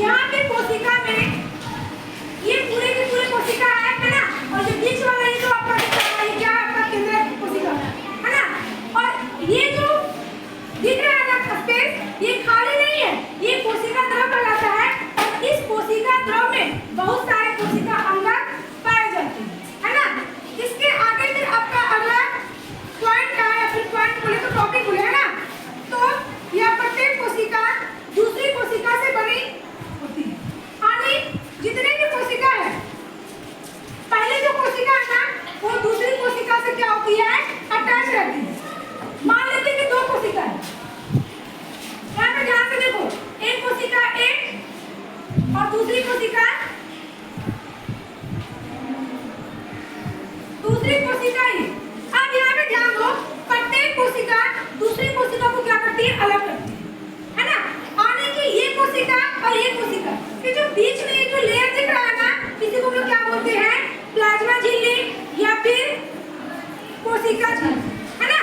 यहाँ पे कोशिका में ये पूरे की पूरे कोशिका है ना, और जो बीच वाला ये जो आपका दिख रहा है ये क्या है, आपका केंद्र कोशिका है ना, और ये जो दिख रहा है ना स्पेस, ये खाली नहीं है, ये कोशिका द्रव कहलाता है। और इस कोशिका द्रव में बहुत सारे कोशिका अंगक पाए जाते हैं, है ना। इसके आगे फिर आपका अगला पॉइंट क्या है, फिर पॉइंट बोले तो टॉपिक बोले, है ना। तो यह प्रत्येक कोशिका दूसरी कोशिका से बनी होती है, यानी जितने भी कोशिका है, पहले जो कोशिका है ना वो दूसरी कोशिका से क्या होती है, अटैच रहती है। मान लेते हैं कि दो कोशिका है, यहाँ पे ध्यान से देखो, एक कोशिका एक और दूसरी कोशिका ही। अब यहाँ पे ध्यान दो, प्रत्येक कोशिका दूसरी कोशिका को क्या करती है, अलग करती है ना। आने की ये कोशिका और ये कोशिका के जो बीच में ये जो लेयर दिख रहा है ना, इसी को हम लोग क्या बोलते हैं, प्लाज्मा झिल्ली या फिर कोशिका झिल्ली, है ना।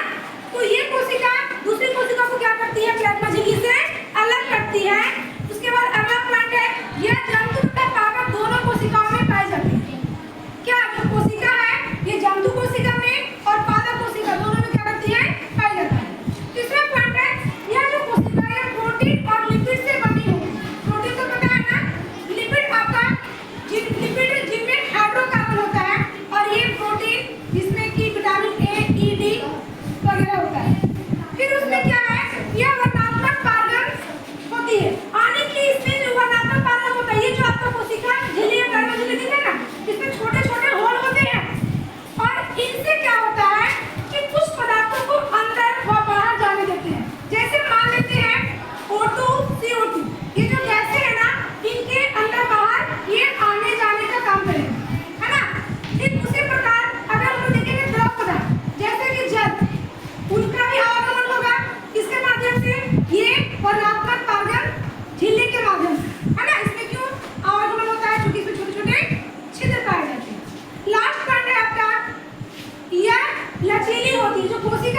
तो ये कोशिका दूसरी कोशिका को क्या करती है, प्लाज्मा झिल्ली से अलग करती है। उसके बाद अगला पॉइंट है, यह जंतु तथा पादप दोनों कोशिकाओं में पाई जाती है। क्या जो कोशिका है ये जंतु कोशिका में और पादप कोशिका दोनों में क्या करती है, पाई जाती है। तीसरा पॉइंट है, यह जो कोशिका है प्रोटीन और लिपिड से बनी होगी। प्रोटीन तो पता है ना, लिपिड आपका लिपिड जिनमें हाइड्रोकार्बन होता है, और ये प्रोटीन जिसमें कि विटामिन ए, ई, डी वगैरह होता है। फिर उसमें क्या है, यह वर्णात्मक पार्गन होती है, यानी कि इसमें जो वर्णात्मक पार्गन होता है, ये जो आपका कोशिका झिल्ली या प्लाज्मा झिल्ली दिख रहा है ना, इसमें छोटे-छोटे होल होते हैं, और इनसे क्या होता है कि कुछ पदार्थों को अंदर व बाहर जाने देते हैं। जैसे मान लेते हैं O2, CO2, ये जो गैसें हैं ना, इनके अंदर बाहर ये आने जाने का काम करेंगे, है ना। ठीक उसी प्रकार अगर हम लोग देखेंगे द्रव पदार्थ जैसे कि जल, उनका भी आवागमन होगा किसके माध्यम से, ये वर्णात्मक पार्गन झिल्ली के माध्यम से, है ना। इसमें क्यों आवागमन होता है, क्योंकि इसमें छोटे-छोटे छिद्र पाए जाते हैं। लास्ट पॉइंट है आपका, यह लचीली होती है, जो कोशिका